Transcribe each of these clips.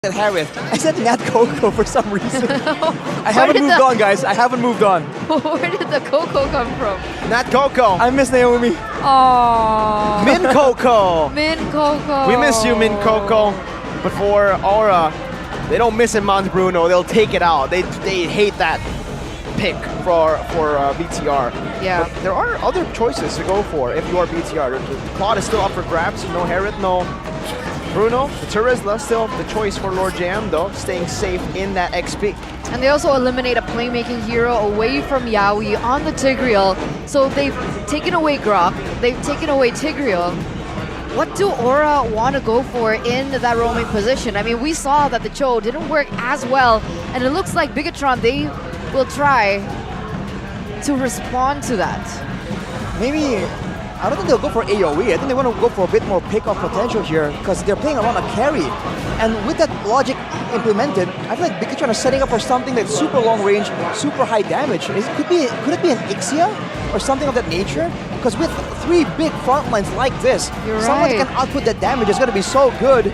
at Harith. I said Nat Coco for some reason. I haven't moved on, guys. I haven't moved on. Where did the Coco come from? Nat Coco. I miss Naomi. Aww. Min Coco. Min Coco. We miss you, Min Coco. But for Aura, they don't miss it, Mons Bruno. They'll take it out. They hate that pick for BTR. Yeah. But there are other choices to go for if you are BTR. The Claude is still up for grabs. No Harith, no Bruno. The Terizla still the choice for Lord Jam, though, staying safe in that XP. And they also eliminate a playmaking hero away from Yaoi on the Tigreal. So they've taken away Grok, they've taken away Tigreal. What do Aura want to go for in that roaming position? I mean, we saw that the Cho didn't work as well, and it looks like Bigetron, they will try to respond to that. Maybe, I don't think they'll go for AoE. I think they want to go for a bit more pick-off potential here because they're playing around a carry. And with that logic implemented, I feel like Bigetron is setting up for something that's super long range, super high damage. Could it be an Ixia or something of that nature? Because with three big front lines like this, someone that can output that damage is going to be so good.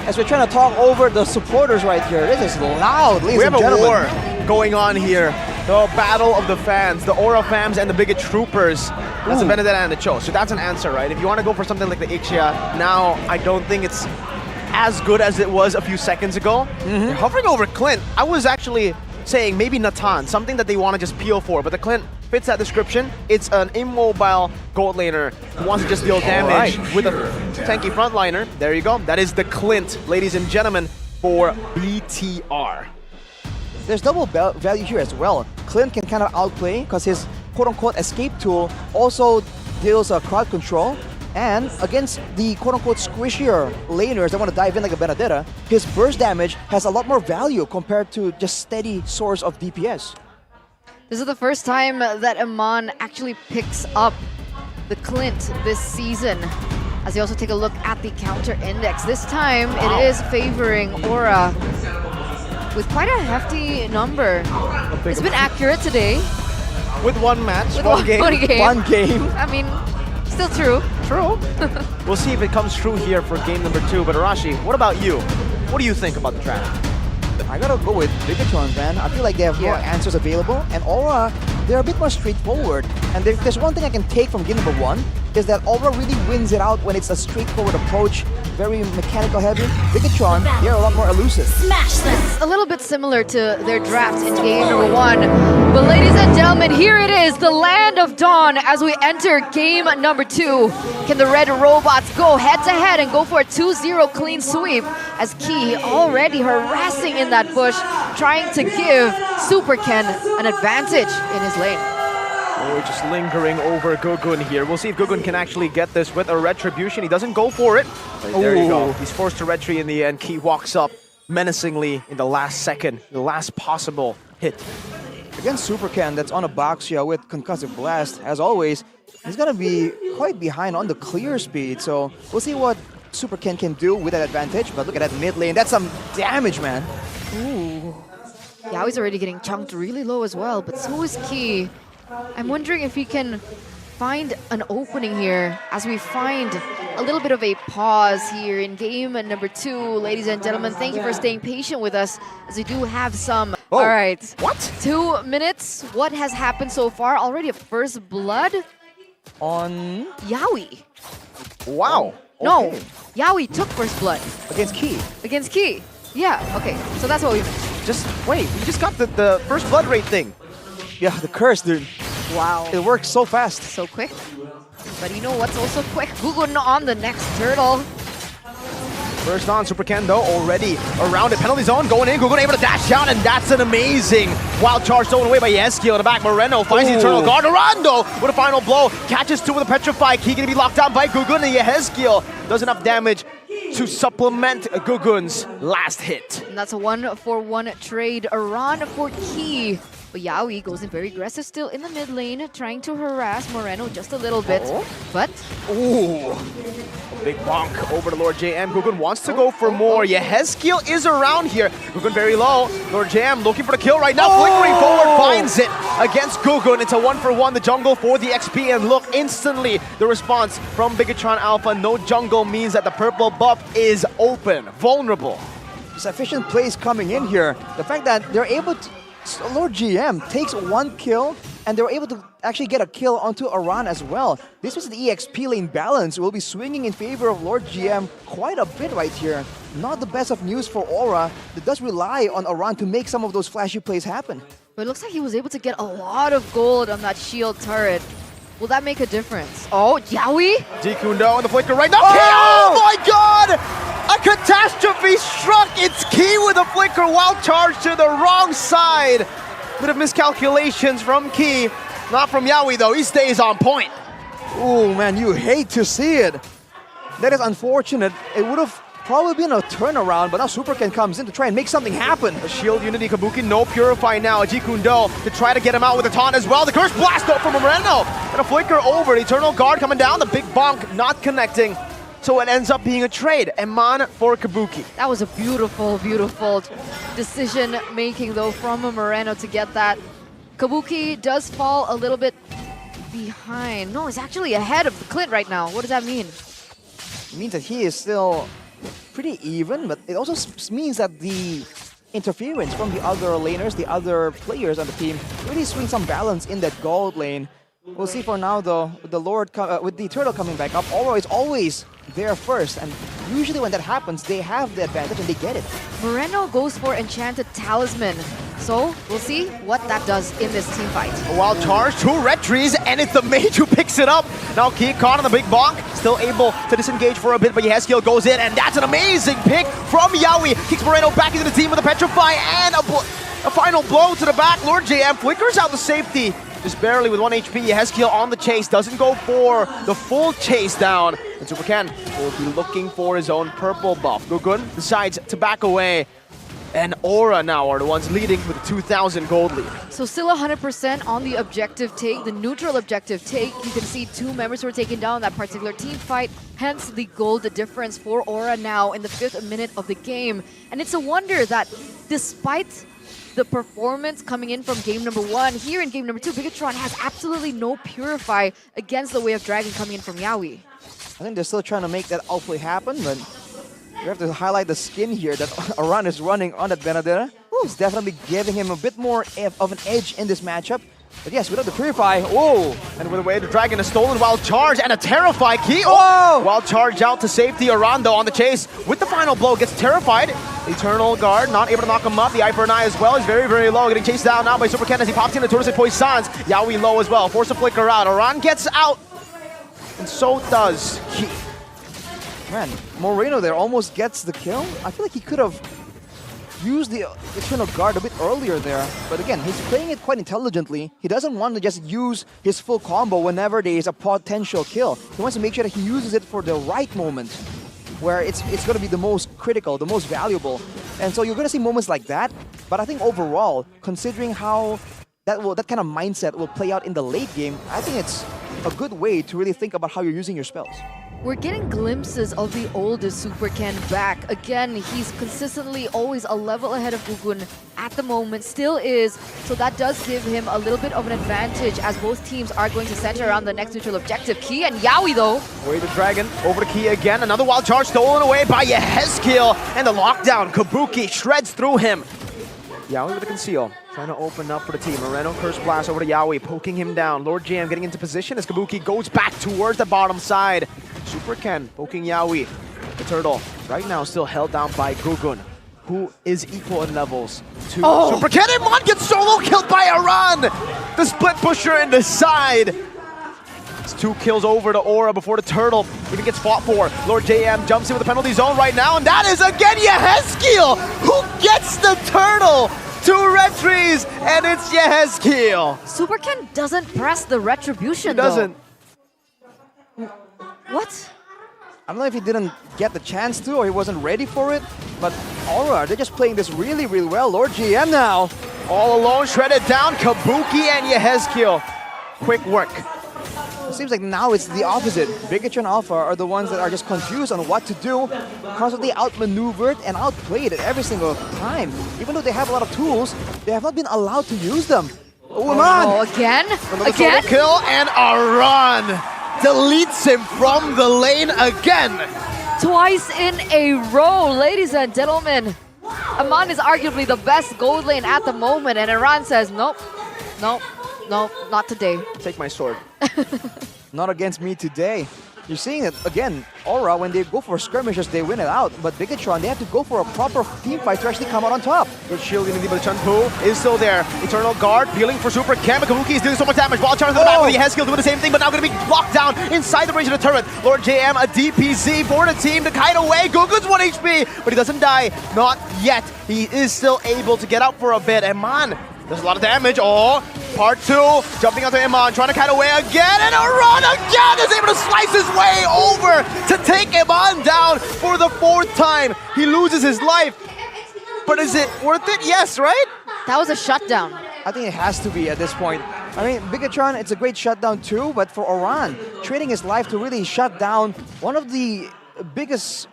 As we're trying to talk over the supporters right here. This is loud, ladies and gentlemen. We have a war going on here. The battle of the fans, the Aura fams and the Biget troopers. That's the Benedetta and the Cho. So that's an answer, right? If you want to go for something like the Ixia, now I don't think it's as good as it was a few seconds ago. They're hovering over Clint. I was actually saying maybe Natan, something that they want to just peel for, but the Clint fits that description. It's an immobile gold laner who wants to just deal damage with a tanky frontliner. There you go. That is the Clint, ladies and gentlemen, for BTR. There's double value here as well. Clint can kind of outplay because his quote-unquote escape tool also deals crowd control. And against the quote-unquote squishier laners that want to dive in like a Benedetta, his burst damage has a lot more value compared to just steady source of DPS. This is the first time that Iman actually picks up the Clint this season. As you also take a look at the counter index. This time it is favoring Aura with quite a hefty number. It's been accurate today. With one match, With one game. One game. I mean, still true. True. We'll see if it comes true here for game number 2. But Arashi, what about you? What do you think about the draft? I gotta go with Bigetron, man. I feel like they have more answers available, and Aura, they're a bit more straightforward. And there's one thing I can take from game number 1, is that Aura really wins it out when it's a straightforward approach, very mechanical heavy. Bigetron, they're a lot more elusive. Smash them! It's a little bit similar to their draft in game number 1. But ladies and gentlemen, here it is, the Land of Dawn, as we enter game number 2. Can the Red Robots go head-to-head and go for a 2-0 clean sweep, as Key already harassing in that bush, trying to give Super Ken an advantage in his lane. Oh, just lingering over Gugun here. We'll see if Gugun can actually get this with a Retribution. He doesn't go for it. But there you go. He's forced to retry in the end. Key walks up menacingly in the last second, the last possible hit. Against Super Ken, that's on a box here with Concussive Blast, as always, he's gonna be quite behind on the clear speed. So we'll see what Super Ken can do with that advantage. But look at that mid lane. That's some damage, man. Ooh. Yaoi's already getting chunked really low as well, but so is Key. I'm wondering if he can find an opening here as we find a little bit of a pause here in game number 2. Ladies and gentlemen, thank you for staying patient with us as we do have some. Oh, all right. What? 2 minutes. What has happened so far? Already a first blood On Yaoi. Wow. No, Yaoi took first blood. against Key. Against Key. Yeah, okay. So that's what we... Just wait. You just got the first blood rate thing. Yeah, the curse, dude. Wow. It works so fast. So quick. But you know what's also quick? Gugun on the next turtle. First on, Super Ken though, already around it. Penalty zone going in. Gugun able to dash out, and that's an amazing wild charge stolen away by Yeskiel in the back. Moreno finds the Eternal Guard. Arando with a final blow. Catches 2 with a Petrify. He gonna be locked down by Gugun, and Yeskiel does enough damage to supplement Gugun's last hit. And that's a 1-for-1 trade. Aran for Key. But Yaoi goes in very aggressive still in the mid lane, trying to harass Moreno just a little bit. But... Ooh. Big bonk over to Lord JM. Gugun wants to go for more. Yeheskiel is around here. Gugun very low. Lord JM looking for the kill right now. Flickering forward, finds it against Gugun. It's a 1-for-1. The jungle for the XP. And look, instantly the response from Bigetron Alpha. No jungle means that the purple buff is open, vulnerable. sufficient plays coming in here. The fact that they're able to... Lord GM takes 1 kill, and they were able to actually get a kill onto Aran as well. This was the EXP lane balance. Will be swinging in favor of Lord GM quite a bit right here. Not the best of news for Aura. That does rely on Aran to make some of those flashy plays happen. But it looks like he was able to get a lot of gold on that shield turret. Will that make a difference? Oh, Yawi? Jikundo on the flicker right now. Oh! Oh my god! A catastrophe struck! It's Key with a flicker while charged to the wrong side. Bit of miscalculations from Key. Not from Yawi though, he stays on point. Oh man, you hate to see it. That is unfortunate. It would have probably been a turnaround, but now Super Ken comes in to try and make something happen. A shield Unity Kabuki, no Purify now. Jikundo to try to get him out with a taunt as well. The curse blast though from Moreno. And a flicker over. The Eternal Guard coming down. The big bonk not connecting. So it ends up being a trade. Eman for Kabuki. That was a beautiful, beautiful decision making though from Moreno to get that. Kabuki does fall a little bit behind. No, he's actually ahead of Clint right now. What does that mean? It means that he is still pretty even, but it also means that the interference from the other laners, the other players on the team, really swing some balance in that gold lane. We'll see for now though, with the Lord, with the Turtle coming back up, Aura is always there first, and usually when that happens, they have the advantage and they get it. Moreno goes for Enchanted Talisman. So, we'll see what that does in this team fight. A wild charge, 2 red trees, and it's the mage who picks it up. Now Key caught on the big bonk, still able to disengage for a bit, but Yeskiel goes in, and that's an amazing pick from Yawi. Kicks Moreno back into the team with a Petrify, and a final blow to the back. Lord JM flickers out the safety, just barely with 1 HP. Yeskiel on the chase, doesn't go for the full chase down. And Super Ken will be looking for his own purple buff. Gugun decides to back away. And Aura now are the ones leading with a 2,000 gold lead. So still 100% on the objective take, the neutral objective take. You can see 2 members who are taken down in that particular team fight. Hence the gold difference for Aura now in the 5th minute of the game. And it's a wonder that despite the performance coming in from game number 1, here in game number 2, Bigetron has absolutely no Purify against the Way of Dragon coming in from Yawi. I think they're still trying to make that outplay happen, but we have to highlight the skin here that Aran is running on that Benadera. It's definitely giving him a bit more of an edge in this matchup. But yes, without the Purify, whoa! And with the Way of the Dragon, a stolen wild charge and a Terrify Key. Oh! Wild charge out to safety. Aran though on the chase with the final blow gets terrified. Eternal Guard not able to knock him up. The Eye for an Eye as well is very, very low. Getting chased down now by Super Ken as he pops into Tortoise and Poisons. Yawi low as well. Force a flicker out. Aran gets out. And so does Key. Man, Moreno there almost gets the kill. I feel like he could have used the Eternal Guard a bit earlier there. But again, he's playing it quite intelligently. He doesn't want to just use his full combo whenever there is a potential kill. He wants to make sure that he uses it for the right moment, where it's going to be the most critical, the most valuable. And so you're going to see moments like that. But I think overall, considering how that kind of mindset will play out in the late game, I think it's a good way to really think about how you're using your spells. We're getting glimpses of the oldest Super Ken back. Again, he's consistently always a level ahead of Gugun at the moment, still is. So that does give him a little bit of an advantage as both teams are going to center around the next neutral objective. Key and Yawi though. Way the Dragon over to Key again. Another wild charge stolen away by Yeskiel. And the lockdown, Kabuki shreds through him. Yawi with the conceal. Trying to open up for the team. Moreno curse blast over to Yawi, poking him down. Lord Jam getting into position as Kabuki goes back towards the bottom side. Super Ken poking Yawi. The turtle right now still held down by Gugun, who is equal in levels to Super Ken. And Mon gets solo killed by Aran. The split pusher in the side. It's 2 kills over to Aura before the turtle even gets fought for. Lord JM jumps in with the penalty zone right now, and that is again Yeskiel who gets the turtle. 2 red trees, and it's Yeskiel. Super Ken doesn't press the retribution He doesn't. though. What? I don't know if he didn't get the chance to or he wasn't ready for it, but Aura, they're just playing this really, really well. Lord GM now. All alone, shredded down, Kabuki and Yeskiel. Quick work. It seems like now it's the opposite. Bigetron Alpha are the ones that are just confused on what to do, constantly outmaneuvered and outplayed at every single time. Even though they have a lot of tools, they have not been allowed to use them. Oh, man! Oh, again? Another Again? solo kill, and Aran deletes him from the lane again. Twice in a row, ladies and gentlemen. Aman is arguably the best gold lane at the moment, and Iran says, nope, nope, nope, not today. Take my sword. Not against me today. You're seeing it again. Aura, when they go for skirmishes, they win it out. But Bigetron, they have to go for a proper team fight to actually come out on top. Good shield in the but Chun-Pu is still there. Eternal Guard healing for Super Cam. Kabuki is doing so much damage. Wild Charge in the back with the head skill doing the same thing, but now going to be locked down inside the range of the turret. Lord JM, a DPZ for the team to kite away. Gugun's 1 HP, but he doesn't die. Not yet. He is still able to get out for a bit. And man, there's a lot of damage. Oh, part 2, jumping onto Iman, trying to kite away again, and Aran again is able to slice his way over to take Iman down for the 4th time. He loses his life, but is it worth it? Yes, right? That was a shutdown. I think it has to be at this point. I mean, Bigetron, it's a great shutdown too, but for Aran, trading his life to really shut down one of the biggest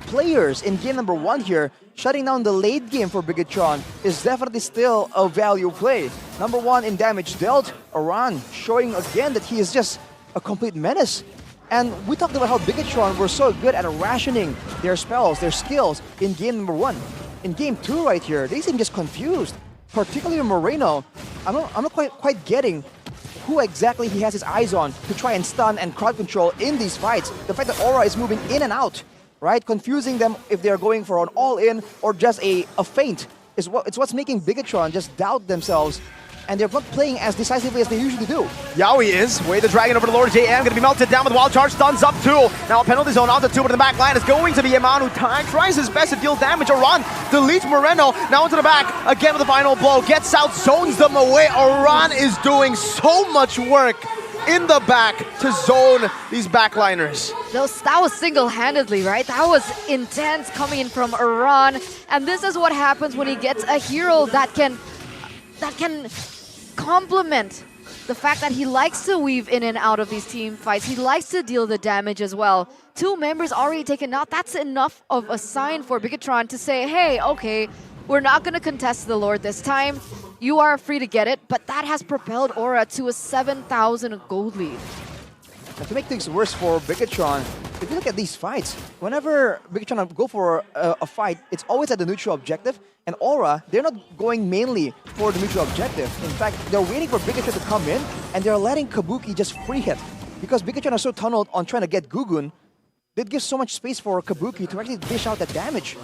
players in game number 1 here, shutting down the late game for Bigetron is definitely still a value play. Number 1 in damage dealt, Aran showing again that he is just a complete menace. And we talked about how Bigetron were so good at rationing their spells, their skills in game number 1. In game 2 right here, they seem just confused, particularly Moreno. I'm not quite getting who exactly he has his eyes on to try and stun and crowd control in these fights. The fact that Aura is moving in and out, right? Confusing them if they're going for an all-in or just a feint. It's what's making Bigetron just doubt themselves, and they're not playing as decisively as they usually do. Yaoi is way the dragon over to Lord JM, going to be melted down with Wild Charge, stuns up 2. Now a penalty zone onto 2, but in the back line is going to be Iman, who tries his best to deal damage. Aran deletes Moreno, now into the back, again with the final blow, gets out, zones them away. Aran is doing so much work in the back to zone these backliners. That was single-handedly, right? That was intense coming in from Iran. And this is what happens when he gets a hero that can complement the fact that he likes to weave in and out of these team fights. He likes to deal the damage as well. 2 members already taken out. That's enough of a sign for Bigetron to say, hey, okay, we're not going to contest the Lord this time. You are free to get it, but that has propelled Aura to a 7,000 gold lead. And to make things worse for Bigetron, if you look at these fights, whenever Bigetron go for a fight, it's always at the neutral objective. And Aura, they're not going mainly for the neutral objective. In fact, they're waiting for Bigetron to come in, and they're letting Kabuki just free hit. Because Bigetron are so tunneled on trying to get Gugun, that gives so much space for Kabuki to actually dish out that damage.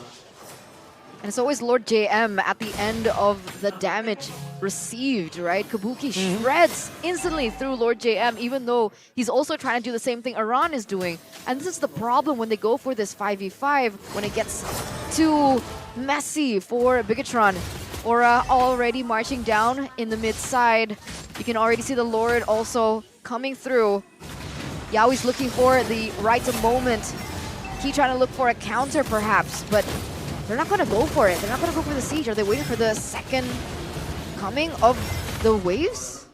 And it's always Lord JM at the end of the damage received, right? Kabuki shreds instantly through Lord JM, even though he's also trying to do the same thing Aran is doing. And this is the problem when they go for this 5v5, when it gets too messy for Bigetron. Aura already marching down in the mid side. You can already see the Lord also coming through. Yaoi's looking for the right moment. He trying to look for a counter perhaps, but they're not going to go for it. They're not going to go for the siege. Are they waiting for the second coming of the waves?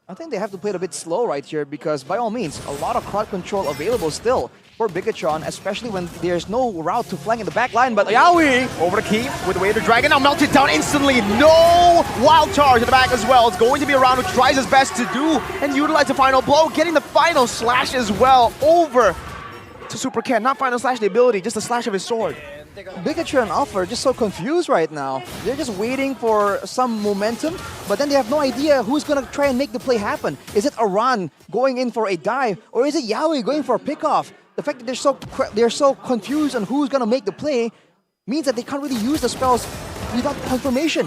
I think they have to play it a bit slow right here because, by all means, a lot of crowd control available still for Bigetron, especially when there's no route to flank in the back line. But Yaoi over the key with the way the dragon, now melted down instantly. No Wild Charge in the back as well. It's going to be Aran who tries his best to do and utilize the final blow, getting the final slash as well over to Super Ken. Not final slash the ability, just a slash of his sword. Bigetron and Alpha are just so confused right now. They're just waiting for some momentum, but then they have no idea who's going to try and make the play happen. Is it Aran going in for a dive, or is it Yaoi going for a pickoff? The fact that they're so confused on who's going to make the play means that they can't really use the spells without confirmation.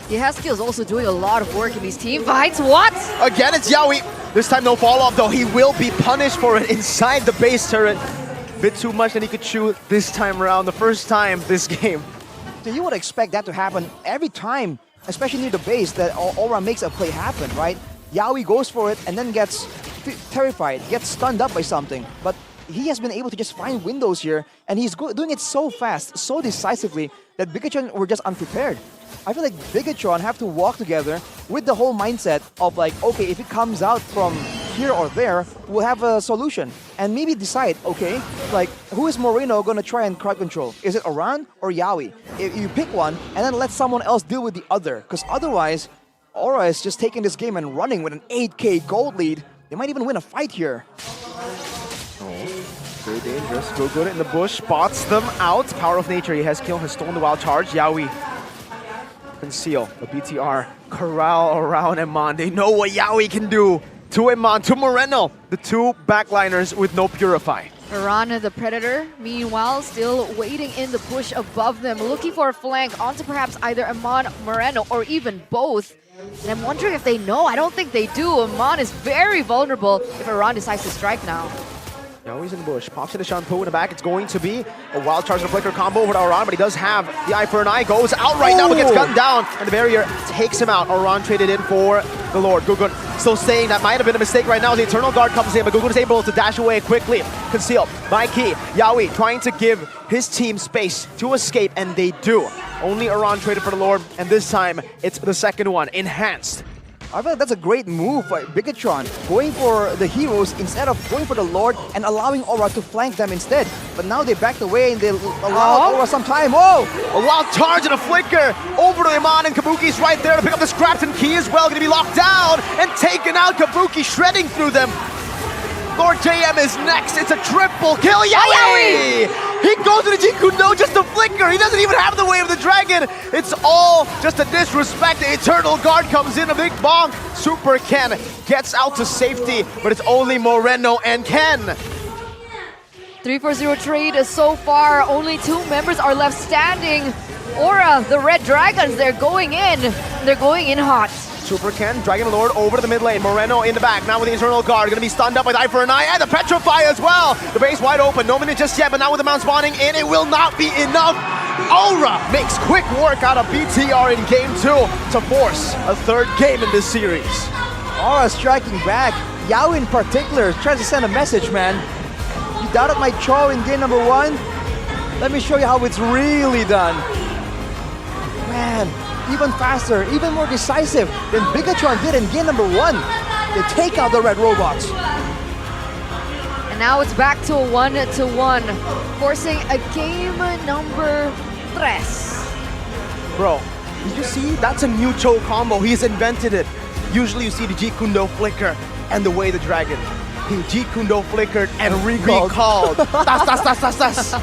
Yehesky is also doing a lot of work in these team fights. What? Again, it's Yaoi. This time no fall-off though. He will be punished for it inside the base turret. Bit too much than he could chew this time around, the first time this game. So you would expect that to happen every time, especially near the base, that Aura makes a play happen, right? Yaoi goes for it and then gets terrified, gets stunned up by something. But he has been able to just find windows here, and he's doing it so fast, so decisively, that Bigetron were just unprepared. I feel like Bigetron have to walk together with the whole mindset of like, okay, if it comes out from here or there, we'll have a solution. And maybe decide, okay, like, who is Moreno going to try and crowd control? Is it Aran or Yaoi? If you pick one, and then let someone else deal with the other. Because otherwise, Aura is just taking this game and running with an 8k gold lead. They might even win a fight here. Very dangerous. Go good in the bush, spots them out. Power of nature, he has killed, has stolen the wild charge. Yawi conceal the BTR, corral around Eman. They know what Yawi can do to Eman, to Moreno, the two backliners with no Purify. Iran, the Predator, meanwhile, still waiting in the bush above them, looking for a flank onto perhaps either Amon, Moreno, or even both. And I'm wondering if they know. I don't think they do. Amon is very vulnerable if Iran decides to strike now. Yawi's in the bush, pops into Shampoo in the back. It's going to be a wild charge and a flicker combo over to Aran, but he does have the eye for an eye. Goes out right now, but gets gunned down, and the barrier takes him out. Aran traded in for the Lord. Gugun still saying that might have been a mistake right now. The Eternal Guard comes in, but Gugun is able to dash away quickly. Concealed by Key. Yawi trying to give his team space to escape, and they do. Only Aran traded for the Lord, and this time it's the second one, Enhanced. I feel like that's a great move by Bigetron, going for the heroes instead of going for the Lord and allowing Aura to flank them instead. But now they backed away and they allowed Aura some time. Whoa! A wild charge and a flicker over to Iman, and Kabuki's right there to pick up the scraps, and Key as well, going to be locked down and taken out. Kabuki shredding through them. Lord JM is next. It's a triple kill. Yawi! He goes to the Jikundo, just a flicker. He doesn't even have the Way of the Dragon. It's all just a disrespect. The Eternal Guard comes in, a big bonk. Super Ken gets out to safety, but it's only Moreno and Ken. 3-4-0 trade so far. Only 2 members are left standing. Aura, the Red Dragons, they're going in. They're going in hot. Super Ken, Dragon Lord over to the mid lane. Moreno in the back, now with the Eternal Guard. Gonna be stunned up with Eye for an Eye, and the Petrify as well. The base wide open, no minute just yet, but now with the Mount spawning in, it will not be enough. Aura makes quick work out of BTR in game 2 to force a third game in this series. Aura striking back. Yawi in particular tries to send a message, man. You doubted my Cho in game number 1? Let me show you how it's really done. Man, even faster, even more decisive than Bigetron did in game number 1. They take out the red robots. And now it's back to a 1-1, forcing a game number 3. Bro, did you see? That's a new Cho combo. He's invented it. Usually you see the Jikundo flicker and the Way the Dragon. He Jikundo flickered and recalled. Tas, tas, tas, tas, tas.